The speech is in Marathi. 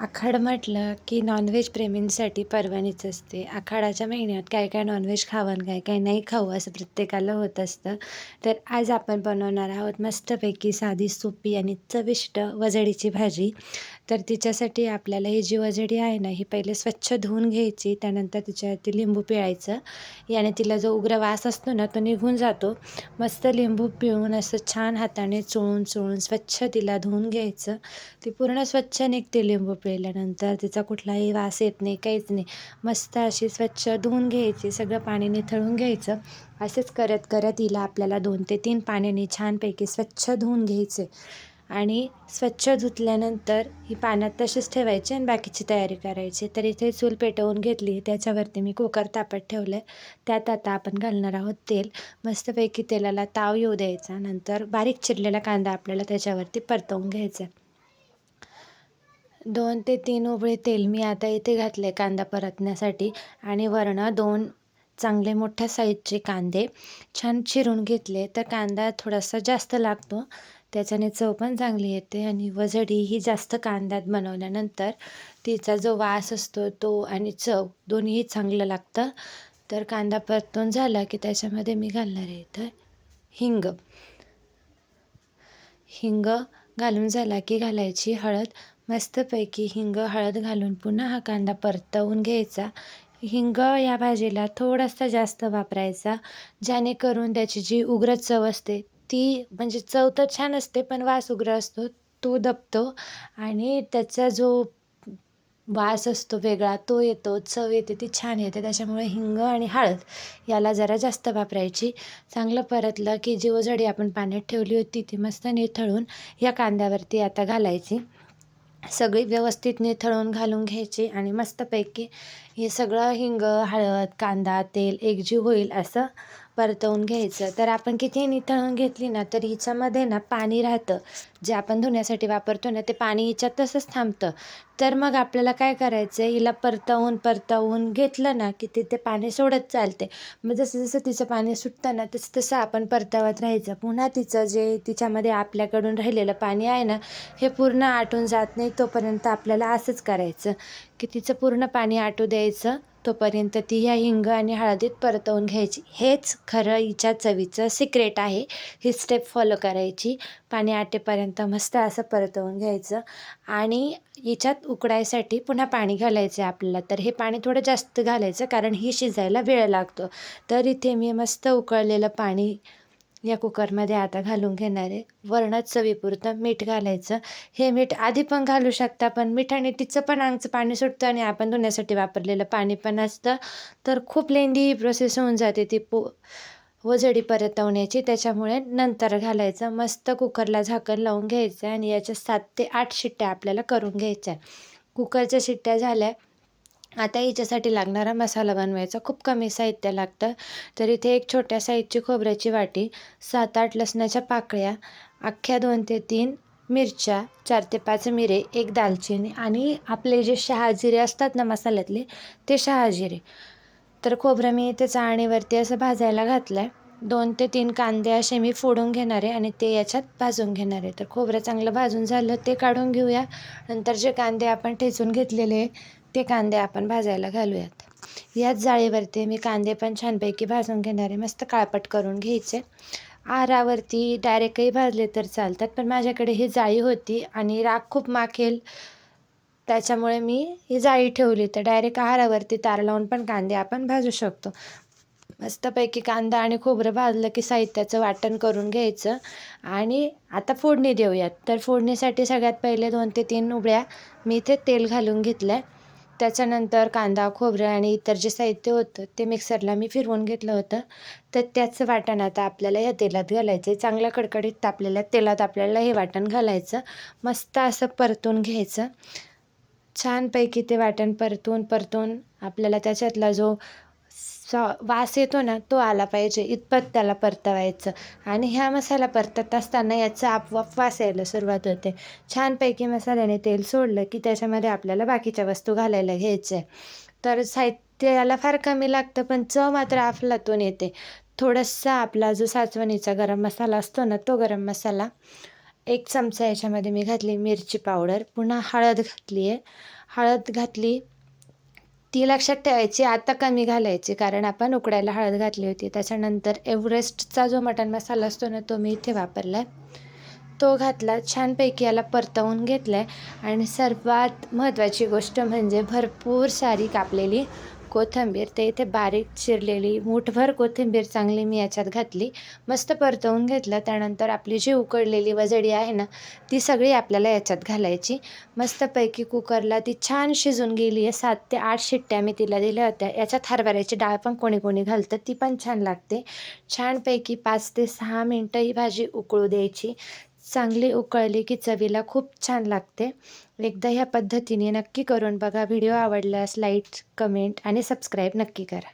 आखाड म्हटलं की नॉनव्हेज प्रेमींसाठी पर्वणीच असते. आखाडाच्या महिन्यात काय काय नॉनव्हेज खावं आणि काय काय नाही खावं असं प्रत्येकाला होत असतं. तर आज आपण बनवणार आहोत मस्तपैकी साधी सोपी आणि चविष्ट वजडीची भाजी. तर तिच्यासाठी आपल्याला ही जी वजडी आहे ना, ही पहिले स्वच्छ धुवून घ्यायची. त्यानंतर तिच्यावरती लिंबू पिळायचं. याने तिला जो उग्र वास असतो ना, तो निघून जातो. मस्त लिंबू पिळून असं छान हाताने चोळून चोळून स्वच्छ तिला धुवून घ्यायचं. ती पूर्ण स्वच्छ निघते लिंबू पिळल्यानंतर. तिचा कुठलाही वास येत नाही, काहीच नाही. मस्त अशी स्वच्छ धुवून घ्यायची, सगळं पाणी निथळून घ्यायचं. असेच करत करत हिला आपल्याला 2 ते 3 पाण्याने छानपैकी स्वच्छ धुवून घ्यायचे आणि स्वच्छ धुतल्यानंतर ही पाण्यात तशीच ठेवायची आणि बाकीची तयारी करायची. तर इथे चूल पेटवून घेतली, त्याच्यावरती मी कुकर तापत ठेवलं आहे. त्यात आता आपण घालणार आहोत तेल. मस्तपैकी तेलाला ताव येऊ द्यायचा. नंतर बारीक चिरलेला कांदा आपल्याला त्याच्यावरती परतवून घ्यायचा. 2 ते 3 उबळे तेल मी आता इथे घातले कांदा परतण्यासाठी आणि वरनं 2 चांगले मोठ्या साईजचे कांदे छान चिरून घेतले. तर कांदा थोडासा जास्त लागतो, त्याच्याने चव पण चांगली येते आणि वजडी ही जास्त कांद्यात बनवल्यानंतर तिचा जो वास असतो तो आणि चव दोन्हीही चांगलं लागतं. तर कांदा परतून झाला की त्याच्यामध्ये मी घालणार आहे इथं हिंग. हिंग घालून झाला की घालायची हळद. मस्तपैकी हिंग, हळद घालून पुन्हा हा कांदा परतवून घ्यायचा. हिंग या भाजीला थोडासा जास्त वापरायचा, जेणेकरून त्याची जी उग्र चव असते ती म्हणजे चव तर छान असते, पण वास उग्र असतो तो दबतो आणि त्याचा जो वास असतो वेगळा तो येतो, चव येते ती छान येते. त्याच्यामुळे हिंग आणि हळद याला जरा जास्त वापरायची. चांगलं परतलं की जी वजडी आपण पाण्यात ठेवली होती ती मस्त निथळून या कांद्यावरती आता घालायची. सगळी व्यवस्थित निथळून घालून घ्यायची आणि मस्तपैकी हे सगळं हिंग, हळद, कांदा, तेल एकजीव होईल असं परतवून घ्यायचं. तर आपण कितीही निथळून घेतली ना, तर हिच्यामध्ये ना पाणी राहतं. जे आपण धुण्यासाठी वापरतो ना, ते पाणी हिच्यात तसंच थांबतं. तर मग आपल्याला काय करायचं आहे, हिला परतवून घेतलं ना, की ते पाणी सोडत चालते. मग जसं जसं तिचं पाणी सुटतं ना, तसं तसं आपण परतवत राहायचं. पुन्हा तिचं जे तिच्यामध्ये आपल्याकडून राहिलेलं पाणी आहे ना, हे पूर्ण आटून जात नाही तोपर्यंत आपल्याला असंच करायचं, की तिचं पूर्ण पाणी आटू द्यायचं. तोपर्यंत ती ह्या हिंग आणि हळदीत परतवून घ्यायची. हेच खरं हिच्या चवीचं सिक्रेट आहे. ही स्टेप फॉलो करायची. पाणी आटेपर्यंत मस्त असं परतवून घ्यायचं आणि हिच्यात उकडायसाठी पुन्हा पाणी घालायचं आहे आपल्याला. तर हे पाणी थोडं जास्त घालायचं, कारण ही शिजायला वेळ लागतो. तर इथे मी मस्त उकळलेलं पाणी या कुकरमध्ये आता घालून घेणार आहे. वरनं चवीपुरतं मीठ घालायचं. हे मीठ आधी पण घालू शकता, पण मिठाने तिचं पण अंगचं पाणी सुटतं आणि आपण धुण्यासाठी वापरलेलं पाणी पण असतं. तर खूप लेंदी प्रोसेस होऊन जाते ती वजडी परतवण्याची. त्याच्यामुळे नंतर घालायचं. मस्त कुकरला झाकण लावून घ्यायचं आणि याच्या 7 ते 8 शिट्ट्या आपल्याला करून घ्यायच्या. कुकरच्या शिट्ट्या झाल्या. आता हिच्यासाठी लागणारा मसाला बनवायचा. खूप कमी साहित्य लागतं. तर इथे एक छोट्या साईजची खोबऱ्याची वाटी, 7-8 लसणाच्या पाकळ्या, अख्ख्या 2 ते 3 मिरच्या, 4 ते 5 मिरे, 1 दालचिनी आणि आपले जे शहाजिरे असतात ना मसाल्यातले, ते शहाजिरे. तर खोबरं मी इथे चाळणीवरती असं भाजायला घातलं आहे. 2 ते 3 कांदे असे मी फोडून घेणार आहे आणि ते याच्यात भाजून घेणार आहे. तर खोबरं चांगलं भाजून झालं ते काढून घेऊया. नंतर जे कांदे आपण ठेचून घेतलेले ते कांदे आपण भाजायला घालूयात. याच जाळीवरती मी कांदे पण छानपैकी भाजून घेणार आहे. मस्त काळपट करून घ्यायचे. आहारावरती डायरेक्टही भाजले तर चालतात, पण माझ्याकडे ही जाळी होती आणि राख खूप माखेल त्याच्यामुळे मी ही जाळी ठेवली. तर डायरेक्ट आहारावरती तार लावून पण कांदे आपण भाजू शकतो. मस्तपैकी कांदा आणि खोबरं भाजलं की साहित्याचं वाटण करून घ्यायचं आणि आता फोडणी देऊयात. तर फोडणीसाठी सगळ्यात पहिले 2 ते 3 उबळ्या मी इथे तेल घालून घेतलं आहे. त्याच्यानंतर कांदा, खोबरं आणि इतर जे साहित्य होतं ते मिक्सरला मी फिरवून घेतलं होतं. तर त्याचं वाटण आता आपल्याला या तेलात घालायचं आहे. चांगल्या कडकडीत तापलेल्या तेलात आपल्याला हे वाटण घालायचं. मस्त असं परतून घ्यायचं. छानपैकी ते वाटण परतून आपल्याला त्याच्यातला जो वास येतो ना, तो आला पाहिजे इतपत त्याला परतवायचं आणि ह्या मसाला परतत असताना याचा आपोआप वास यायला सुरुवात होते. छानपैकी मसाल्याने तेल सोडलं की त्याच्यामध्ये आपल्याला बाकीच्या वस्तू घालायला घ्यायच्या आहे. तर साहित्य याला फार कमी लागतं, पण चव मात्र अफलातून येते. थोडासा आपला जो सासवणीचा गरम मसाला असतो ना, तो गरम मसाला 1 चमचा याच्यामध्ये मी घातली मिरची पावडर. पुन्हा हळद घातली आहे. हळद घातली, ती लक्षात ठेवायची आता कमी घालायची, कारण आपण उकडायला हळद घातली होती. त्याच्यानंतर एव्हरेस्टचा जो मटण मसाला असतो ना, तो मी इथे वापरला आहे. तो घातला. छानपैकी याला परतवून घेतलं आहे आणि सर्वात महत्त्वाची गोष्ट म्हणजे भरपूर सारी कापलेली कोथिंबीर. ते इथे बारीक चिरलेली मूठभर कोथिंबीर चांगली मी याच्यात घातली. मस्त परतवून घेतलं. त्यानंतर आपली जी उकडलेली वजडी आहे ना, ती सगळी आपल्याला याच्यात घालायची. मस्तपैकी कुकरला ती छान शिजून गेली आहे. 7 ते 8 शिट्ट्या मी तिला दिल्या होत्या. याच्यात हरभऱ्याची डाळ पण कोणी कोणी घालतं, ती पण छान लागते. छानपैकी 5 ते 6 मिनटं ही भाजी उकळू द्यायची. चांगली उकळली की चवीला खूप छान लागते. एकदा ह्या पद्धतीने नक्की करून बघा. व्हिडिओ आवडल्यास लाईक, कमेंट आणि सबस्क्राईब नक्की करा.